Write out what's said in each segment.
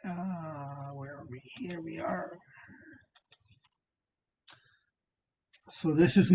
Where are we? Here we are. So this is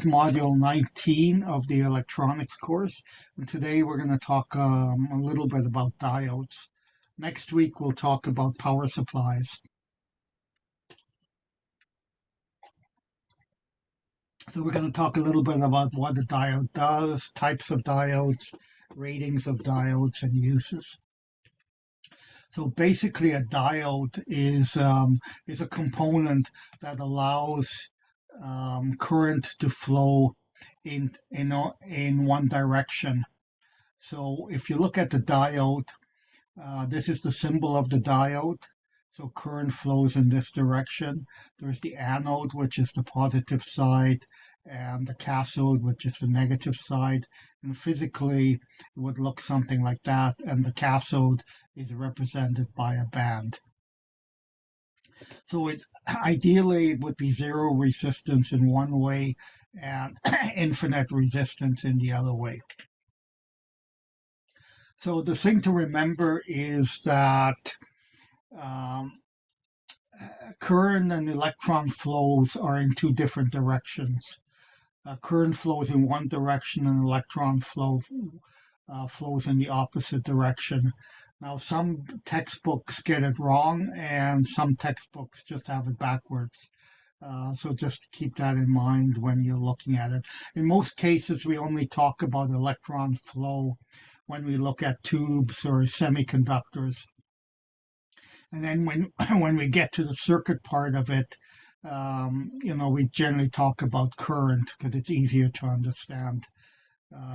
module 19 of the electronics course, and today we're going to talk a little bit about diodes. Next week we'll talk about power supplies. So we're going to talk a little bit about what a diode does, types of diodes, ratings of diodes, and uses. So basically, a diode is a component that allows current to flow in one direction. So if you look at the diode, this is the symbol of the diode. So current flows in this direction. There's the anode, which is the positive side, and the cathode, which is the negative side. And physically, it would look something like that. And the cathode is represented by a band. So ideally it would be zero resistance in one way and infinite resistance in the other way. So the thing to remember is that um, current and electron flows are in two different directions. Current flows in one direction and electron flows in the opposite direction. Now, some textbooks get it wrong, and some textbooks just have it backwards. So just keep that in mind when you're looking at it. In most cases, we only talk about electron flow when we look at tubes or semiconductors. And then when we get to the circuit part of it, we generally talk about current because it's easier to understand.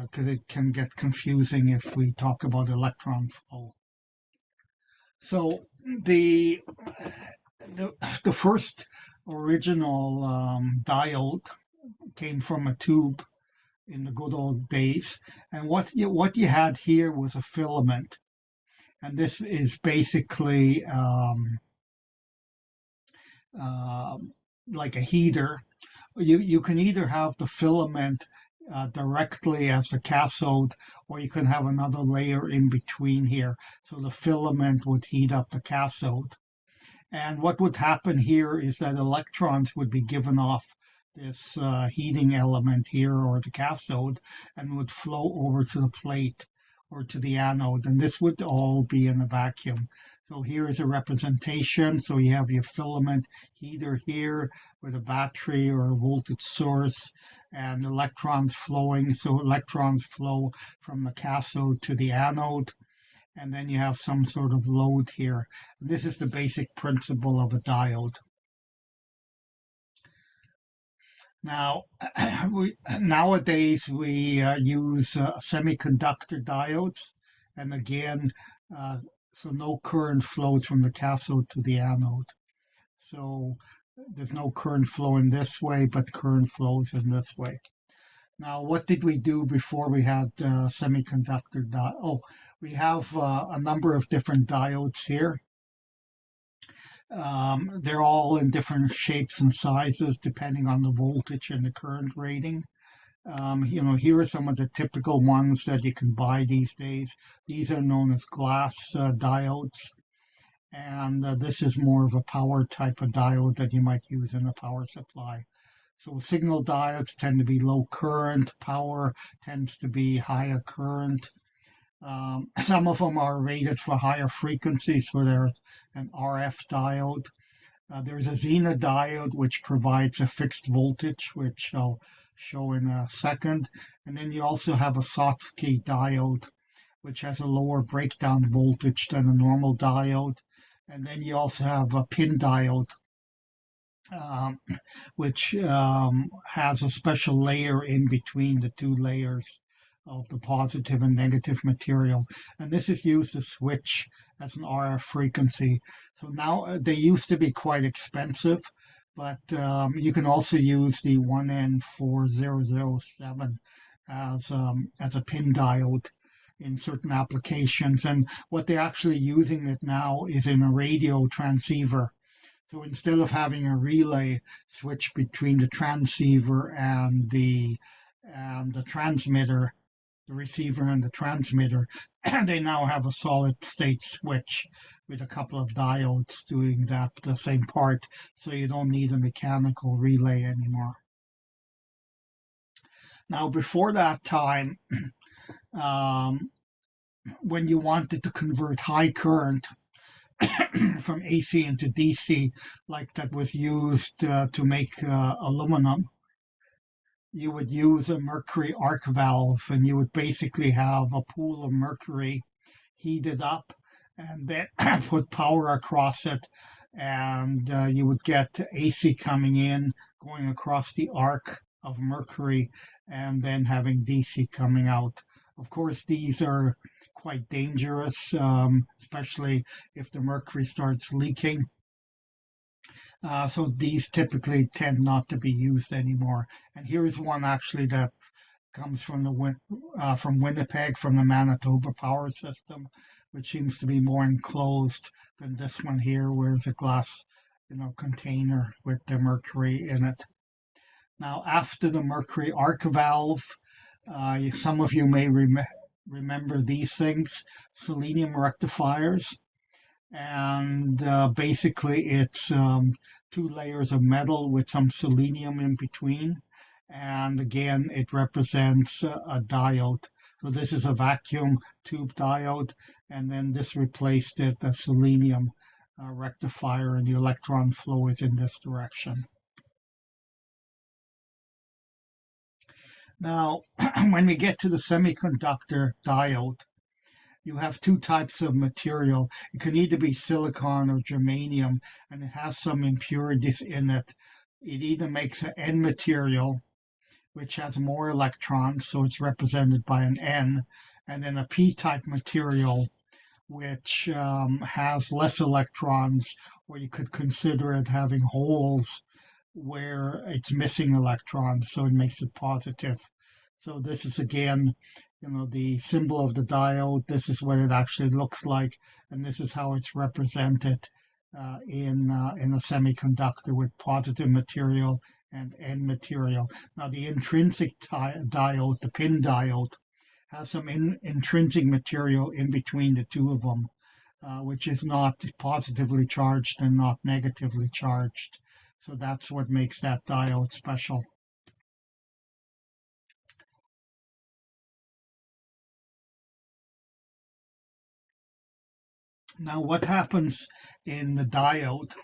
Because it can get confusing if we talk about electron flow. So the the first original diode came from a tube in the good old days, and what you had here was a filament, and this is basically uh, like a heater. You can either have the filament directly as the cathode, or you can have another layer in between here. So the filament would heat up the cathode. And what would happen here is that electrons would be given off this heating element here, or the cathode, and would flow over to the plate or to the anode. And this would all be in a vacuum. So here is a representation. So you have your filament heater here with a battery or a voltage source and electrons flowing. So electrons flow from the cathode to the anode. And then you have some sort of load here. This is the basic principle of a diode. Now, nowadays we use semiconductor diodes, and again, so no current flows from the cathode to the anode. So there's no current flow in this way, but current flows in this way. Now, what did we do before we had semiconductor diodes? Oh, we have a number of different diodes here. They're all in different shapes and sizes depending on the voltage and the current rating. Here are some of the typical ones that you can buy these days. These are known as glass diodes. And this is more of a power type of diode that you might use in a power supply. So signal diodes tend to be low current, power tends to be higher current. Some of them are rated for higher frequencies, so there's an RF diode. There's a Zener diode, which provides a fixed voltage, which I'll show in a second. And then you also have a Schottky diode, which has a lower breakdown voltage than a normal diode. And then you also have a pin diode, which has a special layer in between the two layers of the positive and negative material. And this is used to switch as an RF frequency. So now they used to be quite expensive, but you can also use the 1N4007 as a pin diode in certain applications. And what they're actually using it now is in a radio transceiver. So instead of having a relay switch between the transceiver and the transmitter, the receiver and the transmitter. They now have a solid state switch with a couple of diodes doing that the same part, so you don't need a mechanical relay anymore. Now, before that time, um, when you wanted to convert high current from AC into DC, like that was used to make aluminum, you would use a mercury arc valve, and you would basically have a pool of mercury heated up and then put power across it, and you would get AC coming in, going across the arc of mercury, and then having DC coming out. Of course, these are quite dangerous, especially if the mercury starts leaking. So these typically tend not to be used anymore. And here's one actually that comes from from Winnipeg, from the Manitoba power system, which seems to be more enclosed than this one here, where it's a glass, container with the mercury in it. Now, after the mercury arc valve, some of you may remember these things: selenium rectifiers. And basically, it's two layers of metal with some selenium in between. And again, it represents a diode. So this is a vacuum tube diode, and then this replaced it, a selenium rectifier, and the electron flow is in this direction. Now, when we get to the semiconductor diode, you have two types of material. It can either be silicon or germanium, and it has some impurities in it. It either makes an N material, which has more electrons, so it's represented by an N, and then a P-type material, which has less electrons, or you could consider it having holes where it's missing electrons, so it makes it positive. So this is again, the symbol of the diode. This is what it actually looks like, and this is how it's represented in a semiconductor, with positive material and N material. Now the intrinsic diode, the pin diode, has some intrinsic material in between the two of them, which is not positively charged and not negatively charged. So that's what makes that diode special. Now, what happens in the diode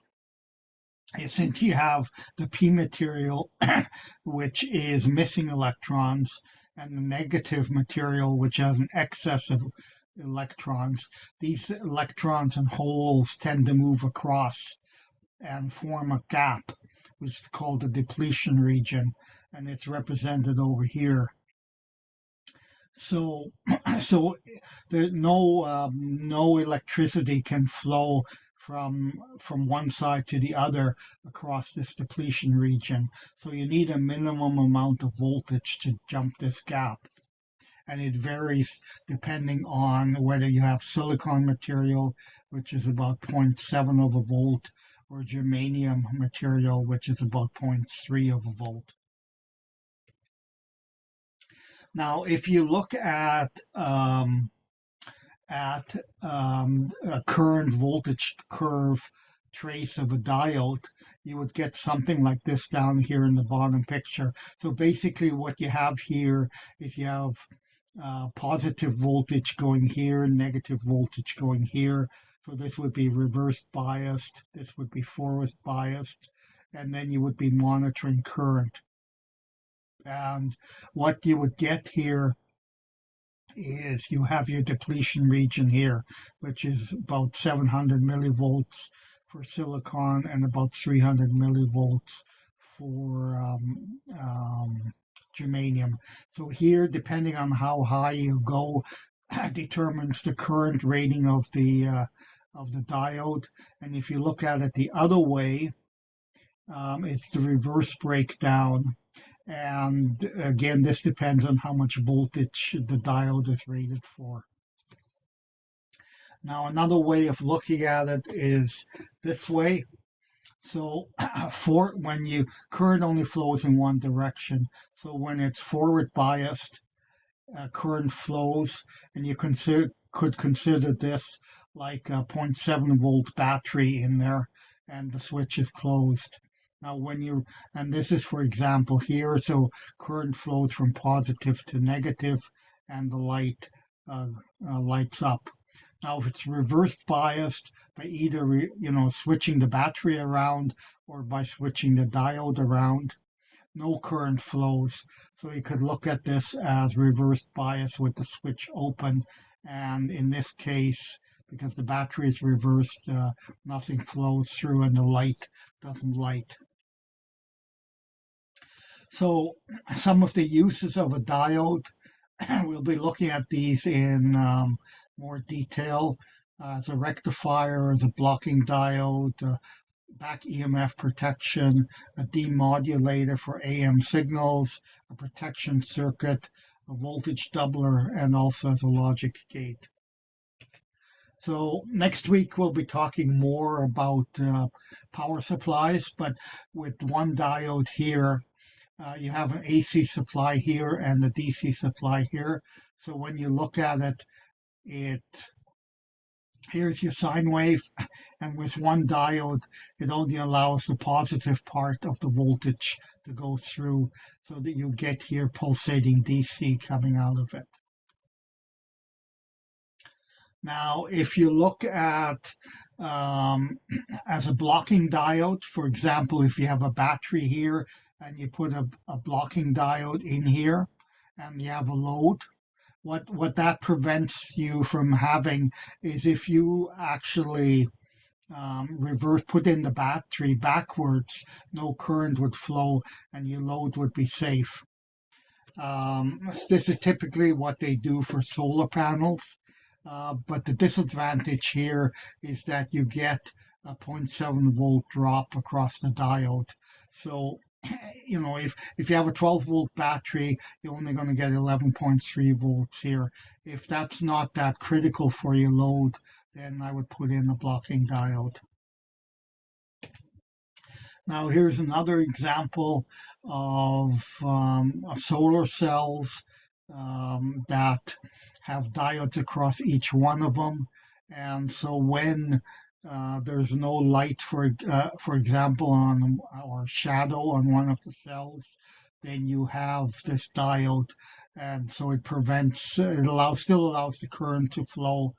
is, since you have the P material, which is missing electrons, and the negative material, which has an excess of electrons, these electrons and holes tend to move across and form a gap, which is called the depletion region, and it's represented over here. So, so there no electricity can flow from one side to the other across this depletion region. So you need a minimum amount of voltage to jump this gap, and it varies depending on whether you have silicon material, which is about 0.7 of a volt, or germanium material, which is about 0.3 of a volt. Now, if you look at a current voltage curve trace of a diode, you would get something like this down here in the bottom picture. So basically what you have here is you have positive voltage going here, negative voltage going here. So this would be reverse biased, this would be forward biased, and then you would be monitoring current. And what you would get here is you have your depletion region here, which is about 700 millivolts for silicon and about 300 millivolts for germanium. So here, depending on how high you go, determines the current rating of the diode. And if you look at it the other way, it's the reverse breakdown. And again, this depends on how much voltage the diode is rated for. Now, another way of looking at it is this way. So for when current only flows in one direction. So when it's forward biased, current flows, and you could consider this like a 0.7 volt battery in there, and the switch is closed. Now, and this is for example here, so current flows from positive to negative, and the light uh, lights up. Now, if it's reverse biased by either switching the battery around or by switching the diode around, no current flows. So you could look at this as reverse bias with the switch open. And in this case, because the battery is reversed, nothing flows through and the light doesn't light. So some of the uses of a diode, we'll be looking at these in more detail. As a rectifier, as a blocking diode, back EMF protection, a demodulator for AM signals, a protection circuit, a voltage doubler, and also as a logic gate. So next week we'll be talking more about power supplies, but with one diode here, you have an AC supply here and a DC supply here. So when you look at it, here's your sine wave, and with one diode, it only allows the positive part of the voltage to go through so that you get here pulsating DC coming out of it. Now, if you look at as a blocking diode, for example, if you have a battery here and you put a blocking diode in here and you have a load, what that prevents you from having is if you actually put in the battery backwards, no current would flow and your load would be safe. This is typically what they do for solar panels, but the disadvantage here is that you get a 0.7 volt drop across the diode. So, if you have a 12 volt battery, you're only going to get 11.3 volts here. If that's not that critical for your load, then I would put in a blocking diode. Now here's another example of solar cells that have diodes across each one of them. And so when there's no light, for example, on or shadow on one of the cells, then you have this diode, and so it still allows the current to flow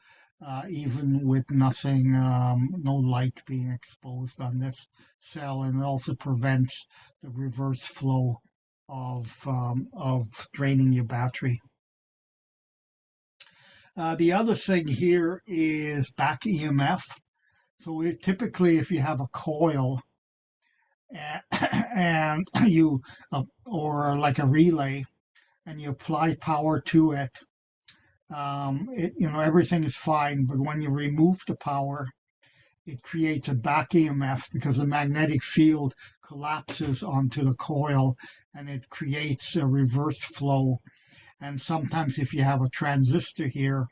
even with nothing, no light being exposed on this cell, and it also prevents the reverse flow of draining your battery. The other thing here is back EMF. So typically, if you have a coil and you or like a relay, and you apply power to it, everything is fine. But when you remove the power, it creates a back EMF because the magnetic field collapses onto the coil and it creates a reverse flow. And sometimes if you have a transistor here,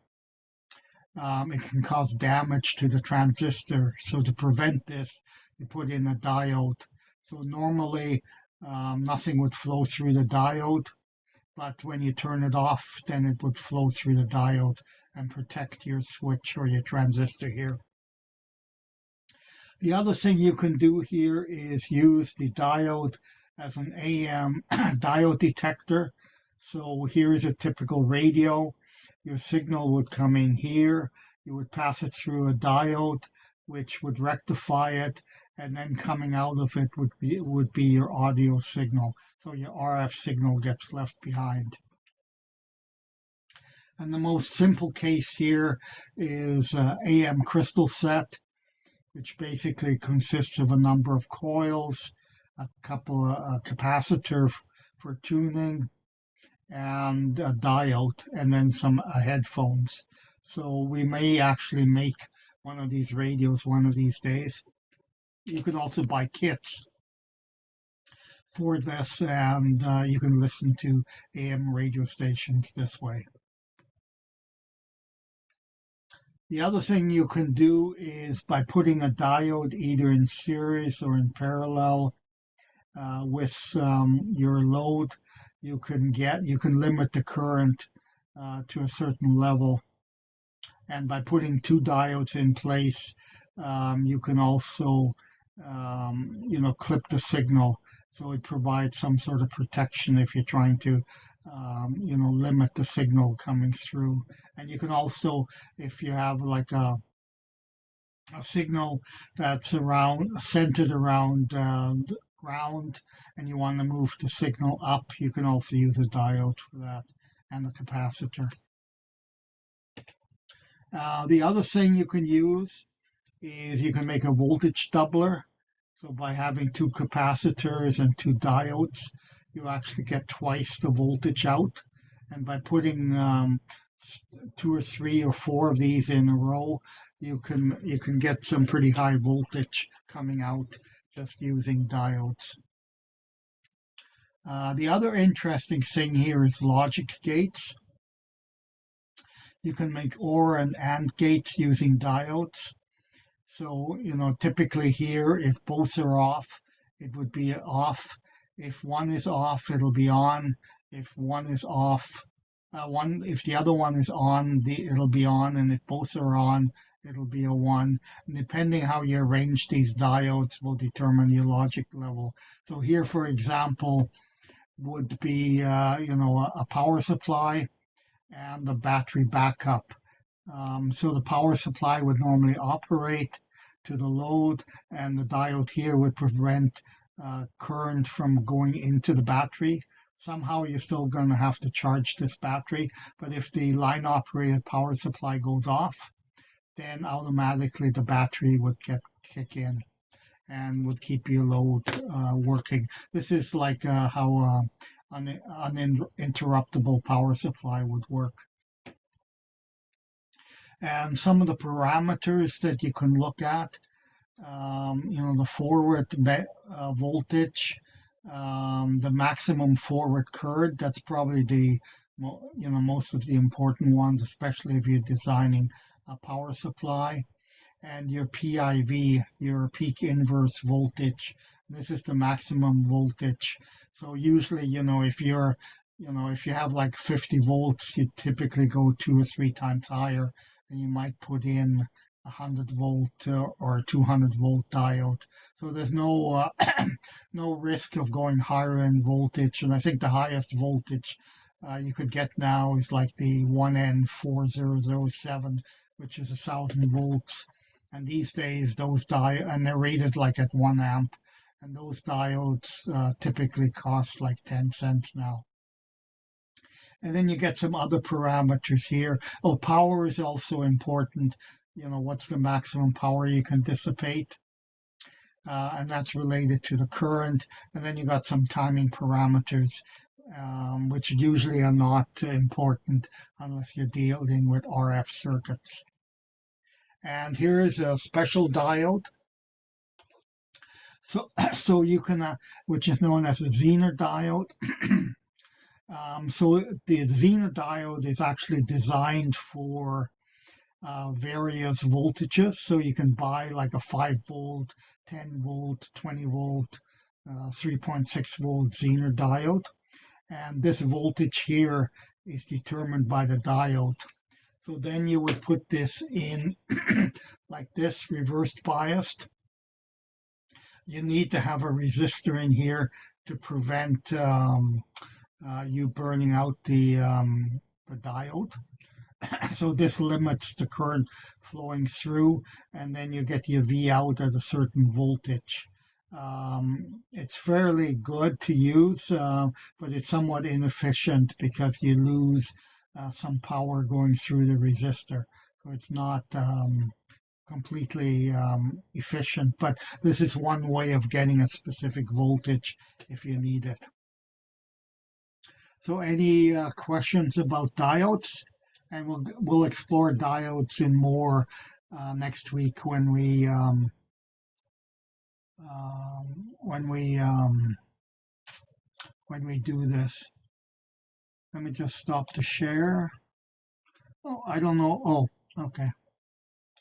it can cause damage to the transistor. So to prevent this, you put in a diode. So normally nothing would flow through the diode, but when you turn it off, then it would flow through the diode and protect your switch or your transistor here. The other thing you can do here is use the diode as an AM diode detector. So here's a typical radio. Your signal would come in here. You would pass it through a diode, which would rectify it, and then coming out of it would be your audio signal. So your RF signal gets left behind. And the most simple case here is AM crystal set, which basically consists of a number of coils, a capacitor for tuning, and a diode, and then some headphones. So we may actually make one of these radios one of these days. You can also buy kits for this, and you can listen to AM radio stations this way. The other thing you can do is by putting a diode either in series or in parallel with your load, you can limit the current to a certain level. And by putting two diodes in place, you can also, clip the signal. So it provides some sort of protection if you're trying to, limit the signal coming through. And you can also, if you have like a signal that's centered around ground, and you want to move the signal up, you can also use a diode for that, and the capacitor. The other thing you can use is you can make a voltage doubler. So by having two capacitors and two diodes, you actually get twice the voltage out. And by putting two or three or four of these in a row, you can get some pretty high voltage coming out just using diodes. The other interesting thing here is logic gates. You can make OR and AND gates using diodes. So, typically here, if both are off, it would be off. If one is off, it'll be on. If one is off, if the other one is on, it'll be on. And if both are on, it'll be a 1. And depending how you arrange these diodes will determine your logic level. So here, for example, would be, a power supply and the battery backup. So the power supply would normally operate to the load, and the diode here would prevent current from going into the battery. Somehow you're still going to have to charge this battery, but if the line operated power supply goes off, then automatically the battery would kick in and would keep your load working. This is like how an uninterruptible power supply would work. And some of the parameters that you can look at, the forward voltage, the maximum forward current. That's probably the most of the important ones, especially if you're designing a power supply. And your PIV, your peak inverse voltage. This is the maximum voltage. So usually, if you have like 50 volts, you typically go 2 or 3 times higher, and you might put in 100-volt or 200-volt diode. So there's no no risk of going higher in voltage. And I think the highest voltage you could get now is like the 1N4007, which is 1,000 volts. And these days, those diodes, and they're rated like at 1 amp, and those diodes typically cost like 10 cents now. And then you get some other parameters here. Oh, power is also important. What's the maximum power you can dissipate? And that's related to the current. And then you got some timing parameters, which usually are not important unless you're dealing with RF circuits. And here is a special diode. So you can, which is known as a Zener diode. So the Zener diode is actually designed for various voltages. So you can buy like a 5-volt, 10-volt, 20-volt, 3.6-volt Zener diode. And this voltage here is determined by the diode. So then you would put this in like this, reversed biased. You need to have a resistor in here to prevent you burning out the diode. So this limits the current flowing through, and then you get your V out at a certain voltage. It's fairly good to use, but it's somewhat inefficient because you lose some power going through the resistor. So it's not completely efficient, but this is one way of getting a specific voltage if you need it. So any questions about diodes? And we'll explore diodes in more next week when we do this. Let me just stop the share. Oh, I don't know. Oh, okay.